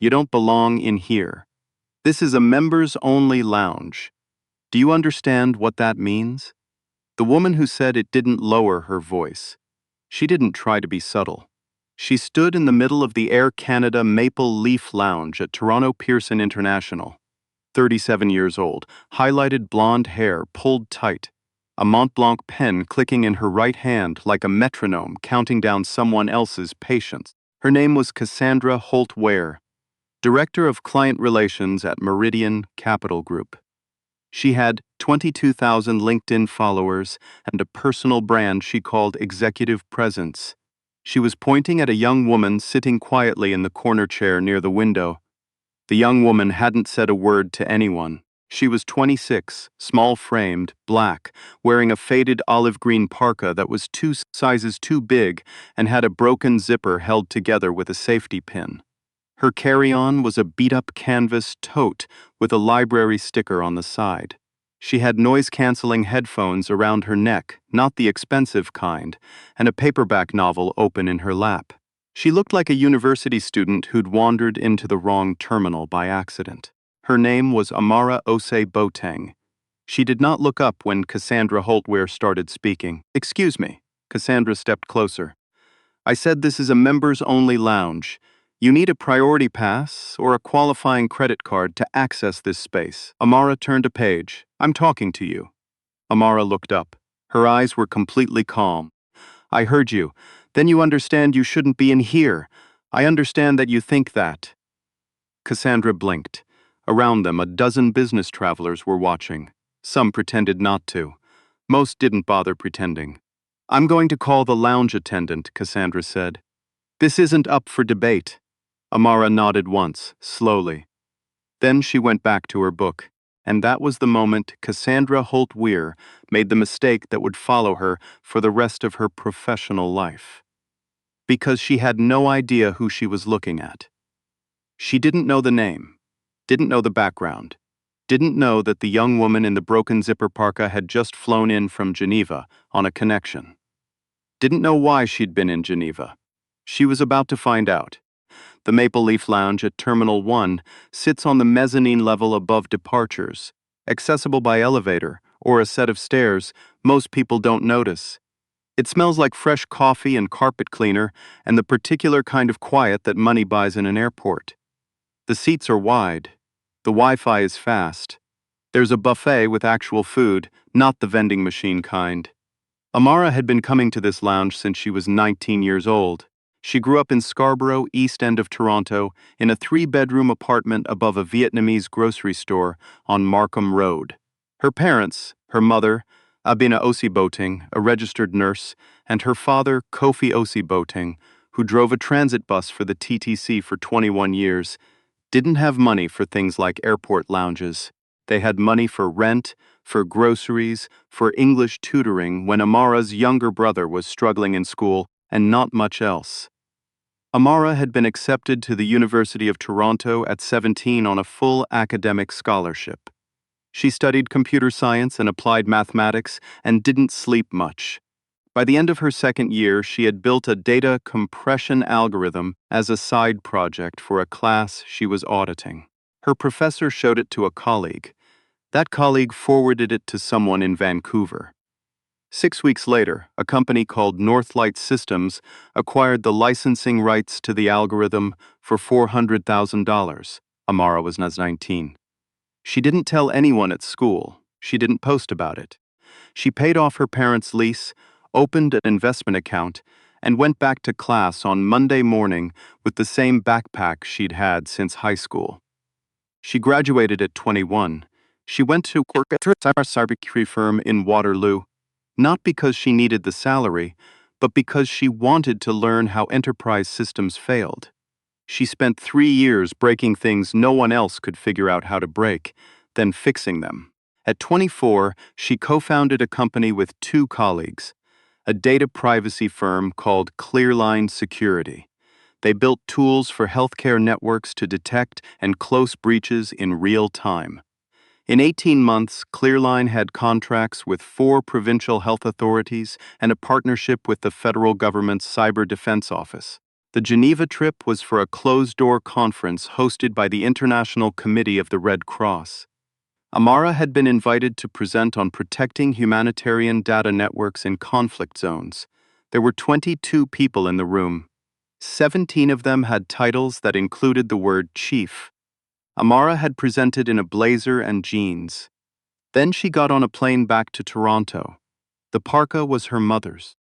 You don't belong in here. This is a members-only lounge. Do you understand what that means?" The woman who said it didn't lower her voice. She didn't try to be subtle. She stood in the middle of the Air Canada Maple Leaf Lounge at Toronto Pearson International. 37 years old, highlighted blonde hair pulled tight, a Mont Blanc pen clicking in her right hand like a metronome counting down someone else's patience. Her name was Cassandra Holt-Ware, Director of Client Relations at Meridian Capital Group. She had 22,000 LinkedIn followers and a personal brand she called Executive Presence. She was pointing at a young woman sitting quietly in the corner chair near the window. The young woman hadn't said a word to anyone. She was 26, small-framed, black, wearing a faded olive-green parka that was 2 sizes too big and had a broken zipper held together with a safety pin. Her carry-on was a beat-up canvas tote with a library sticker on the side. She had noise-canceling headphones around her neck, not the expensive kind, and a paperback novel open in her lap. She looked like a university student who'd wandered into the wrong terminal by accident. Her name was Amara Boateng. She did not look up when Cassandra Holt-Ware started speaking. "Excuse me." Cassandra stepped closer. "I said this is a members-only lounge. You need a priority pass or a qualifying credit card to access this space." Amara turned a page. "I'm talking to you." Amara looked up. Her eyes were completely calm. "I heard you. Then you understand you shouldn't be in here. I understand that you think that." Cassandra blinked. Around them, a dozen business travelers were watching. Some pretended not to. Most didn't bother pretending. "I'm going to call the lounge attendant," Cassandra said. "This isn't up for debate." Amara nodded once, slowly. Then she went back to her book, and that was the moment Cassandra Holt-Ware made the mistake that would follow her for the rest of her professional life. Because she had no idea who she was looking at. She didn't know the name, didn't know the background, didn't know that the young woman in the broken zipper parka had just flown in from Geneva on a connection. Didn't know why she'd been in Geneva. She was about to find out. The Maple Leaf Lounge at Terminal 1 sits on the mezzanine level above departures, accessible by elevator or a set of stairs most people don't notice. It smells like fresh coffee and carpet cleaner and the particular kind of quiet that money buys in an airport. The seats are wide. The Wi-Fi is fast. There's a buffet with actual food, not the vending machine kind. Amara had been coming to this lounge since she was 19 years old. She grew up in Scarborough, east end of Toronto, in a 3-bedroom apartment above a Vietnamese grocery store on Markham Road. Her parents, her mother, Abina Boateng, a registered nurse, and her father, Kofi Boateng, who drove a transit bus for the TTC for 21 years, didn't have money for things like airport lounges. They had money for rent, for groceries, for English tutoring when Amara's younger brother was struggling in school, and not much else. Amara had been accepted to the University of Toronto at 17 on a full academic scholarship. She studied computer science and applied mathematics and didn't sleep much. By the end of her second year, she had built a data compression algorithm as a side project for a class she was auditing. Her professor showed it to a colleague. That colleague forwarded it to someone in Vancouver. 6 weeks later, a company called Northlight Systems acquired the licensing rights to the algorithm for $400,000. Amara was 19. She didn't tell anyone at school. She didn't post about it. She paid off her parents' lease, opened an investment account, and went back to class on Monday morning with the same backpack she'd had since high school. She graduated at 21. She went to work at a cybersecurity firm in Waterloo, not because she needed the salary, but because she wanted to learn how enterprise systems failed. She spent 3 years breaking things no one else could figure out how to break, then fixing them. At 24, she co-founded a company with 2 colleagues, a data privacy firm called Clearline Security. They built tools for healthcare networks to detect and close breaches in real time. In 18 months, Clearline had contracts with 4 provincial health authorities and a partnership with the federal government's Cyber Defense Office. The Geneva trip was for a closed-door conference hosted by the International Committee of the Red Cross. Amara had been invited to present on protecting humanitarian data networks in conflict zones. There were 22 people in the room. 17 of them had titles that included the word chief. Amara had presented in a blazer and jeans. Then she got on a plane back to Toronto. The parka was her mother's.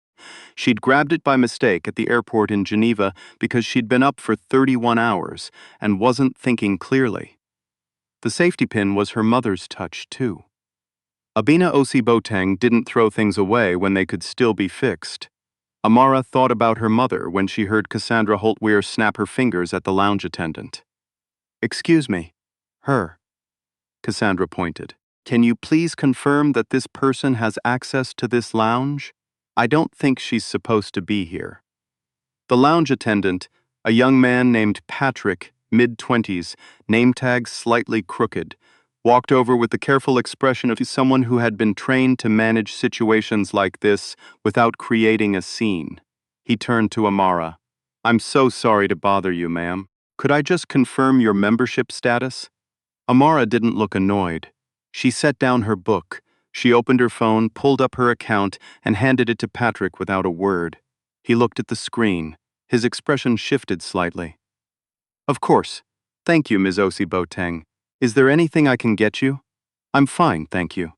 She'd grabbed it by mistake at the airport in Geneva because she'd been up for 31 hours and wasn't thinking clearly. The safety pin was her mother's touch, too. Abina Osi Boteng didn't throw things away when they could still be fixed. Amara thought about her mother when she heard Cassandra Holtweir snap her fingers at the lounge attendant. "Excuse me. Her." Cassandra pointed. "Can you please confirm that this person has access to this lounge? I don't think she's supposed to be here." The lounge attendant, a young man named Patrick, mid-20s, name tag slightly crooked, walked over with the careful expression of someone who had been trained to manage situations like this without creating a scene. He turned to Amara. "I'm so sorry to bother you, ma'am. Could I just confirm your membership status?" Amara didn't look annoyed. She set down her book. She opened her phone, pulled up her account, and handed it to Patrick without a word. He looked at the screen. His expression shifted slightly. "Of course. Thank you, Ms. Osi Boteng. Is there anything I can get you?" "I'm fine, thank you."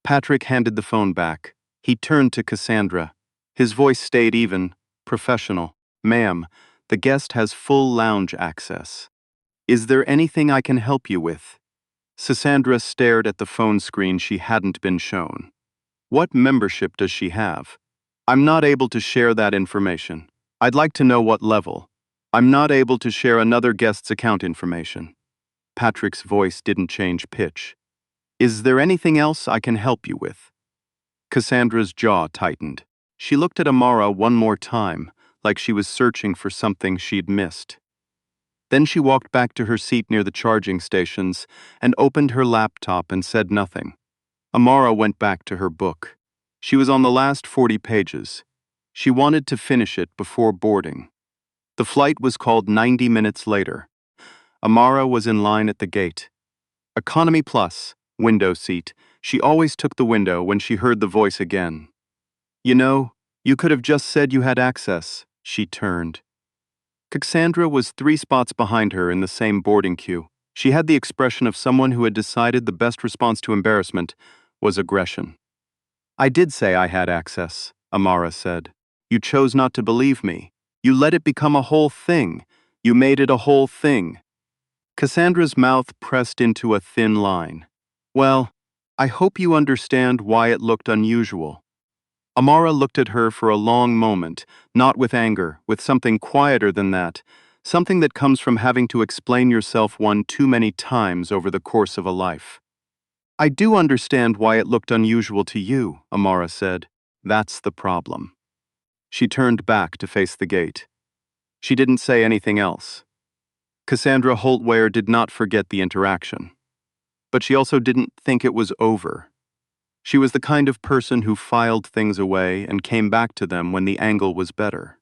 Patrick handed the phone back. He turned to Cassandra. His voice stayed even, professional. "Ma'am, the guest has full lounge access. Is there anything I can help you with?" Cassandra stared at the phone screen she hadn't been shown. "What membership does she have?" "I'm not able to share that information. I'd like to know what level." "I'm not able to share another guest's account information." Patrick's voice didn't change pitch. "Is there anything else I can help you with?" Cassandra's jaw tightened. She looked at Amara one more time, like she was searching for something she'd missed. Then she walked back to her seat near the charging stations and opened her laptop and said nothing. Amara went back to her book. She was on the last 40 pages. She wanted to finish it before boarding. The flight was called 90 minutes later. Amara was in line at the gate. Economy Plus, window seat. She always took the window when she heard the voice again. "You know, you could have just said you had access." She turned. Cassandra was 3 spots behind her in the same boarding queue. She had the expression of someone who had decided the best response to embarrassment was aggression. "I did say I had access," Amara said. "You chose not to believe me. You let it become a whole thing. You made it a whole thing." Cassandra's mouth pressed into a thin line. "Well, I hope you understand why it looked unusual." Amara looked at her for a long moment, not with anger, with something quieter than that, something that comes from having to explain yourself one too many times over the course of a life. "I do understand why it looked unusual to you," Amara said. "That's the problem." She turned back to face the gate. She didn't say anything else. Cassandra Holtweir did not forget the interaction. But she also didn't think it was over. She was the kind of person who filed things away and came back to them when the angle was better.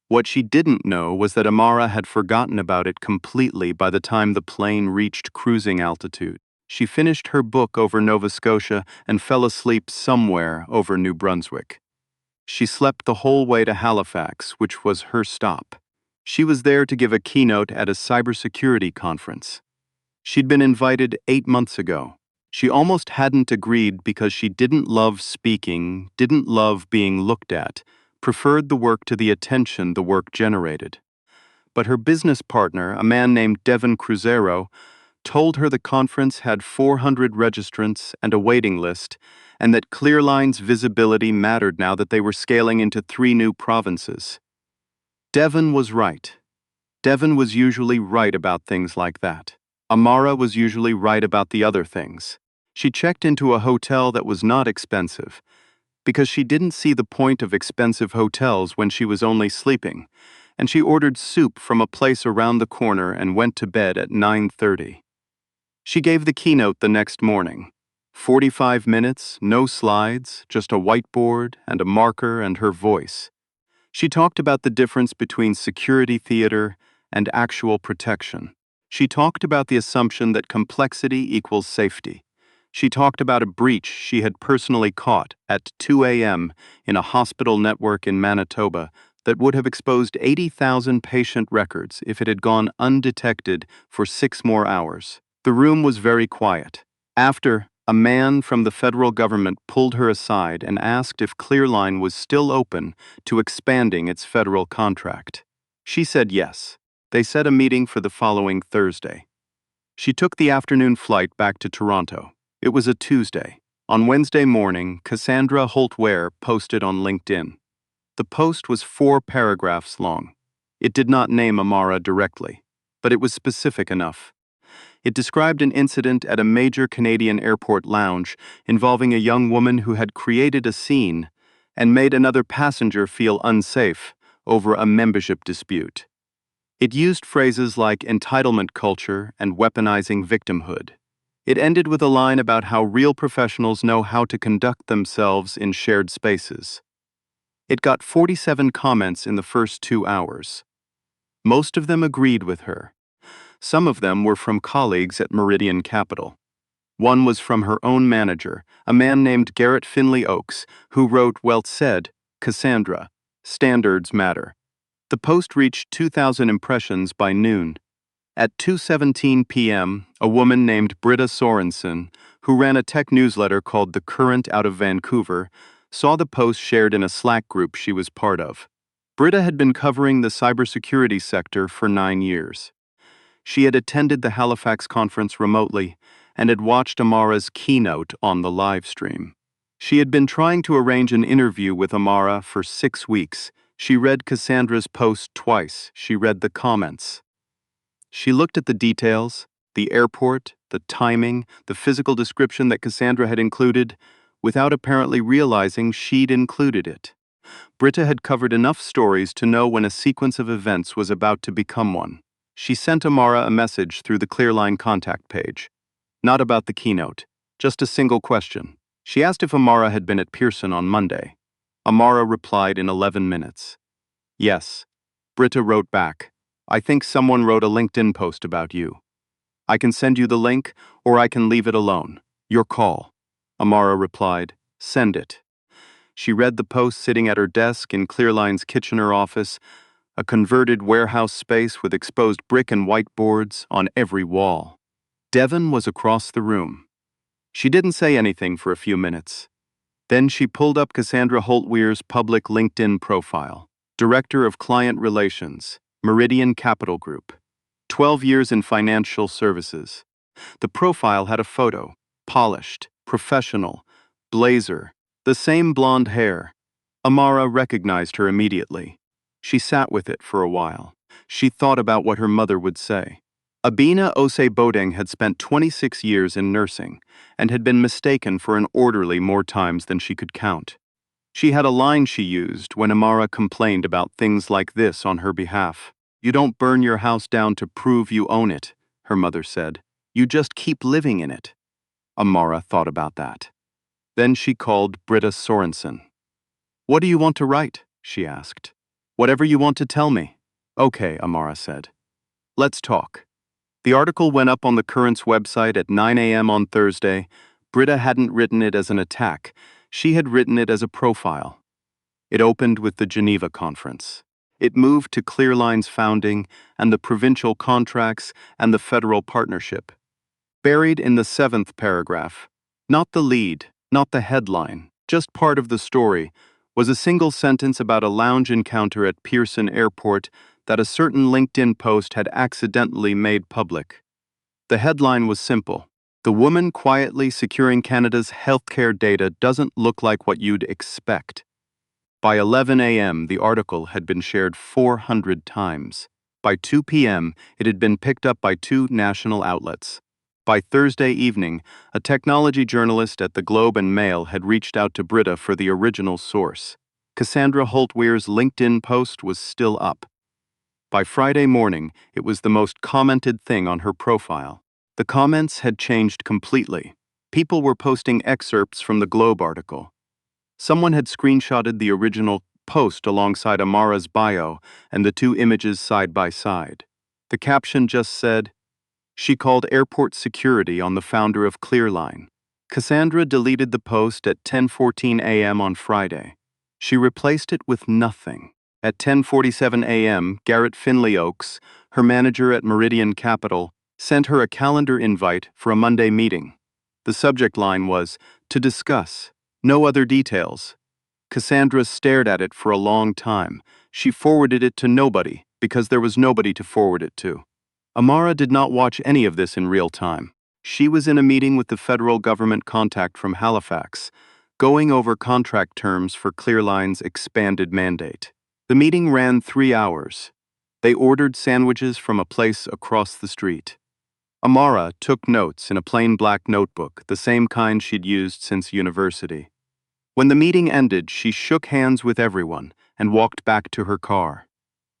What she didn't know was that Amara had forgotten about it completely by the time the plane reached cruising altitude. She finished her book over Nova Scotia and fell asleep somewhere over New Brunswick. She slept the whole way to Halifax, which was her stop. She was there to give a keynote at a cybersecurity conference. She'd been invited 8 months ago. She almost hadn't agreed because she didn't love speaking, didn't love being looked at, preferred the work to the attention the work generated. But her business partner, a man named Devin Cruzeiro, told her the conference had 400 registrants and a waiting list, and that Clearline's visibility mattered now that they were scaling into 3 new provinces. Devin was right. Devin was usually right about things like that. Amara was usually right about the other things. She checked into a hotel that was not expensive, because she didn't see the point of expensive hotels when she was only sleeping, and she ordered soup from a place around the corner and went to bed at 9:30. She gave the keynote the next morning. 45 minutes, no slides, just a whiteboard and a marker and her voice. She talked about the difference between security theater and actual protection. She talked about the assumption that complexity equals safety. She talked about a breach she had personally caught at 2 a.m. in a hospital network in Manitoba that would have exposed 80,000 patient records if it had gone undetected for 6 more hours. The room was very quiet. After, a man from the federal government pulled her aside and asked if Clearline was still open to expanding its federal contract. She said yes. They set a meeting for the following Thursday. She took the afternoon flight back to Toronto. It was a Tuesday. On Wednesday morning, Cassandra Holt-Ware posted on LinkedIn. The post was 4 paragraphs long. It did not name Amara directly, but it was specific enough. It described an incident at a major Canadian airport lounge involving a young woman who had created a scene and made another passenger feel unsafe over a membership dispute. It used phrases like entitlement culture and weaponizing victimhood. It ended with a line about how real professionals know how to conduct themselves in shared spaces. It got 47 comments in the first 2 hours. Most of them agreed with her. Some of them were from colleagues at Meridian Capital. One was from her own manager, a man named Garrett Finley Oakes, who wrote, "Well said, Cassandra. Standards matter." The post reached 2,000 impressions by noon. At 2:17 p.m., a woman named Britta Sorensen, who ran a tech newsletter called The Current out of Vancouver, saw the post shared in a Slack group she was part of. Britta had been covering the cybersecurity sector for 9 years. She had attended the Halifax conference remotely and had watched Amara's keynote on the live stream. She had been trying to arrange an interview with Amara for 6 weeks. She read Cassandra's post twice. She read the comments. She looked at the details, the airport, the timing, the physical description that Cassandra had included, without apparently realizing she'd included it. Britta had covered enough stories to know when a sequence of events was about to become one. She sent Amara a message through the Clearline contact page. Not about the keynote, just a single question. She asked if Amara had been at Pearson on Monday. Amara replied in 11 minutes. Yes. Britta wrote back, "I think someone wrote a LinkedIn post about you. I can send you the link, or I can leave it alone. Your call." Amara replied, "Send it." She read the post sitting at her desk in Clearline's Kitchener office, a converted warehouse space with exposed brick and whiteboards on every wall. Devon was across the room. She didn't say anything for a few minutes. Then she pulled up Cassandra Holt-Wear's public LinkedIn profile. Director of Client Relations, Meridian Capital Group. 12 years in financial services. The profile had a photo, polished, professional, blazer, the same blonde hair. Amara recognized her immediately. She sat with it for a while. She thought about what her mother would say. Abina Ose-Bodeng had spent 26 years in nursing and had been mistaken for an orderly more times than she could count. She had a line she used when Amara complained about things like this on her behalf. "You don't burn your house down to prove you own it," her mother said. "You just keep living in it." Amara thought about that. Then she called Britta Sorensen. "What do you want to write?" she asked. "Whatever you want to tell me." "Okay," Amara said. "Let's talk." The article went up on the Current's website at 9 a.m. on Thursday. Britta hadn't written it as an attack. She had written it as a profile. It opened with the Geneva Conference. It moved to Clearline's founding and the provincial contracts and the federal partnership. Buried in the 7th paragraph, not the lead, not the headline, just part of the story, was a single sentence about a lounge encounter at Pearson Airport that a certain LinkedIn post had accidentally made public. The headline was simple: "The woman quietly securing Canada's healthcare data doesn't look like what you'd expect." By 11 a.m., the article had been shared 400 times. By 2 p.m., it had been picked up by 2 national outlets. By Thursday evening, a technology journalist at the Globe and Mail had reached out to Britta for the original source. Cassandra Holt-Wear's LinkedIn post was still up. By Friday morning, it was the most commented thing on her profile. The comments had changed completely. People were posting excerpts from the Globe article. Someone had screenshotted the original post alongside Amara's bio and the two images side by side. The caption just said, "She called airport security on the founder of Clearline." Cassandra deleted the post at 10:14 a.m. on Friday. She replaced it with nothing. At 10:47 a.m., Garrett Finley Oakes, her manager at Meridian Capital, sent her a calendar invite for a Monday meeting. The subject line was, "To discuss. No other details." Cassandra stared at it for a long time. She forwarded it to nobody because there was nobody to forward it to. Amara did not watch any of this in real time. She was in a meeting with the federal government contact from Halifax, going over contract terms for Clearline's expanded mandate. The meeting ran 3 hours. They ordered sandwiches from a place across the street. Amara took notes in a plain black notebook, the same kind she'd used since university. When the meeting ended, she shook hands with everyone and walked back to her car.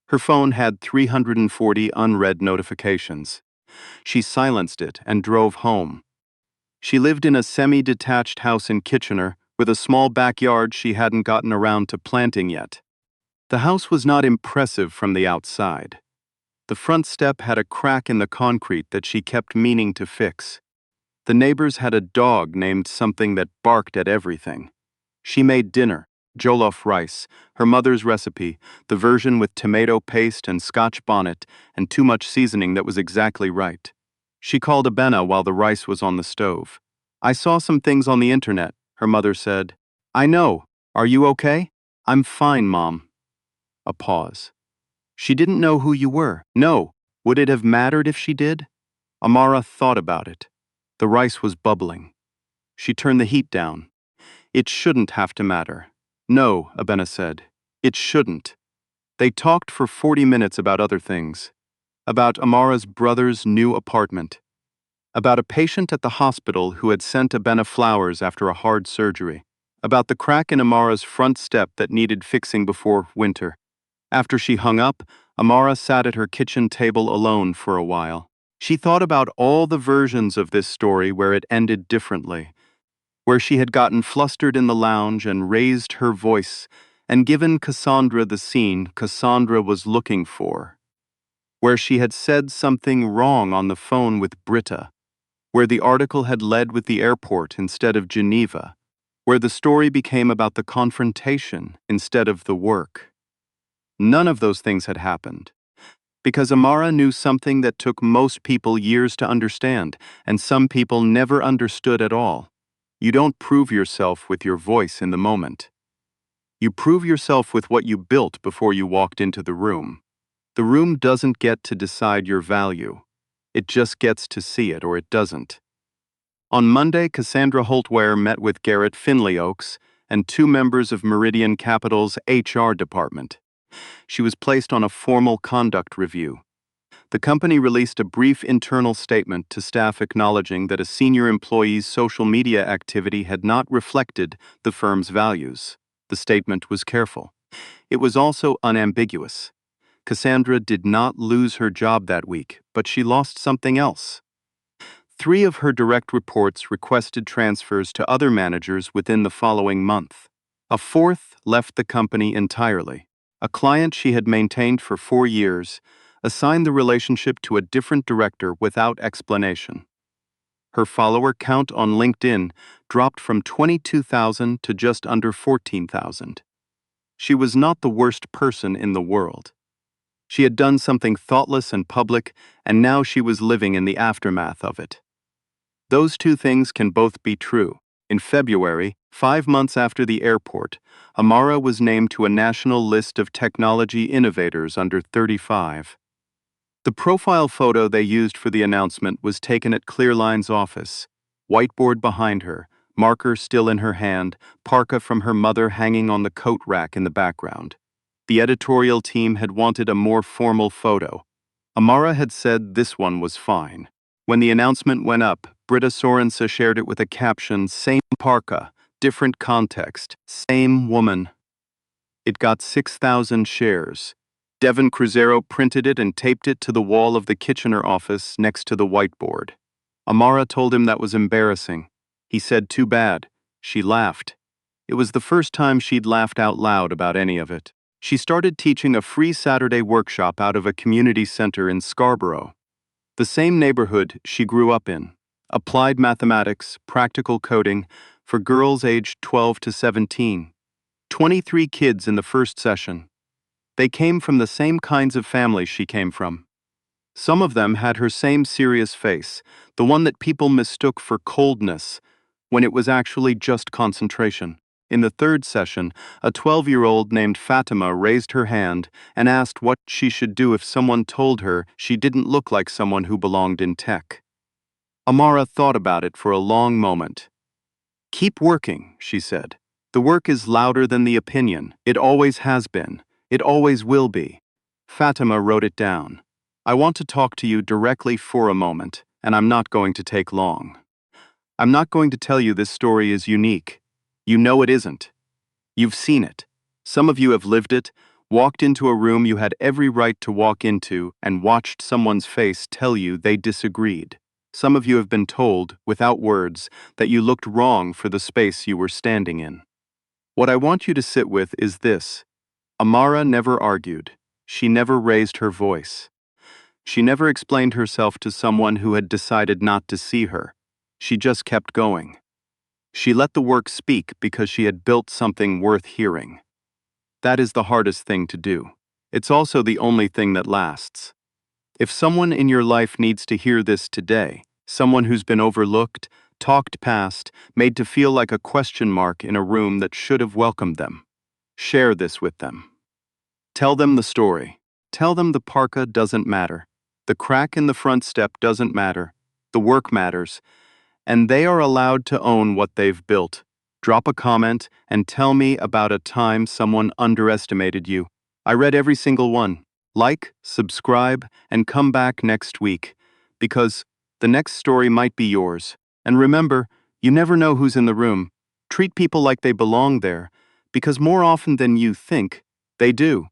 Her phone had 340 unread notifications. She silenced it and drove home. She lived in a semi-detached house in Kitchener with a small backyard she hadn't gotten around to planting yet. The house was not impressive from the outside. The front step had a crack in the concrete that she kept meaning to fix. The neighbors had a dog named something that barked at everything. She made dinner, jollof rice, her mother's recipe, the version with tomato paste and Scotch bonnet and too much seasoning that was exactly right. She called Abena while the rice was on the stove. "I saw some things on the internet," her mother said. "I know. Are you okay?" "I'm fine, Mom." A pause. "She didn't know who you were." "No. Would it have mattered if she did?" Amara thought about it. The rice was bubbling. She turned the heat down. "It shouldn't have to matter." "No," Abena said. "It shouldn't." They talked for 40 minutes about other things. About Amara's brother's new apartment. About a patient at the hospital who had sent Abena flowers after a hard surgery. About the crack in Amara's front step that needed fixing before winter. After she hung up, Amara sat at her kitchen table alone for a while. She thought about all the versions of this story where it ended differently, where she had gotten flustered in the lounge and raised her voice and given Cassandra the scene Cassandra was looking for, where she had said something wrong on the phone with Britta, where the article had led with the airport instead of Geneva, where the story became about the confrontation instead of the work. None of those things had happened, because Amara knew something that took most people years to understand, and some people never understood at all. You don't prove yourself with your voice in the moment. You prove yourself with what you built before you walked into the room. The room doesn't get to decide your value. It just gets to see it or it doesn't. On Monday, Cassandra Holtware met with Garrett Finley Oakes and two members of Meridian Capital's HR department. She was placed on a formal conduct review. The company released a brief internal statement to staff acknowledging that a senior employee's social media activity had not reflected the firm's values. The statement was careful. It was also unambiguous. Cassandra did not lose her job that week, but she lost something else. 3 of her direct reports requested transfers to other managers within the following month. A 4th left the company entirely. A client she had maintained for 4 years assigned the relationship to a different director without explanation. Her follower count on LinkedIn dropped from 22,000 to just under 14,000. She was not the worst person in the world. She had done something thoughtless and public, and now she was living in the aftermath of it. Those two things can both be true. In February, 5 months after the airport, Amara was named to a national list of technology innovators under 35. The profile photo they used for the announcement was taken at Clearline's office. Whiteboard behind her, marker still in her hand, Parka from her mother hanging on the coat rack in the background. The editorial team had wanted a more formal photo. Amara had said this one was fine. When the announcement went up, Britta Sorensa shared it with a caption, "Same Parka, different context, same woman." It got 6,000 shares. Devin Cruzeiro printed it and taped it to the wall of the Kitchener office next to the whiteboard. Amara told him that was embarrassing. He said, "Too bad." She laughed. It was the first time she'd laughed out loud about any of it. She started teaching a free Saturday workshop out of a community center in Scarborough, the same neighborhood she grew up in. Applied mathematics, practical coding, for girls aged 12 to 17. 23 kids in the first session. They came from the same kinds of families she came from. Some of them had her same serious face, the one that people mistook for coldness, when it was actually just concentration. In the third session, a 12-year-old named Fatima raised her hand and asked what she should do if someone told her she didn't look like someone who belonged in tech. Amara thought about it for a long moment. "Keep working," she said. "The work is louder than the opinion. It always has been. It always will be." Fatima wrote it down. "I want to talk to you directly for a moment, and I'm not going to take long. I'm not going to tell you this story is unique. You know it isn't. You've seen it. Some of you have lived it, walked into a room you had every right to walk into, and watched someone's face tell you they disagreed. Some of you have been told, without words, that you looked wrong for the space you were standing in. What I want you to sit with is this. Amara never argued. She never raised her voice. She never explained herself to someone who had decided not to see her. She just kept going. She let the work speak because she had built something worth hearing. That is the hardest thing to do. It's also the only thing that lasts. If someone in your life needs to hear this today, someone who's been overlooked, talked past, made to feel like a question mark in a room that should have welcomed them, share this with them. Tell them the story. Tell them the parka doesn't matter. The crack in the front step doesn't matter. The work matters. And they are allowed to own what they've built. Drop a comment and tell me about a time someone underestimated you. I read every single one. Like, subscribe, and come back next week, because the next story might be yours. And remember, you never know who's in the room. Treat people like they belong there, because more often than you think, they do.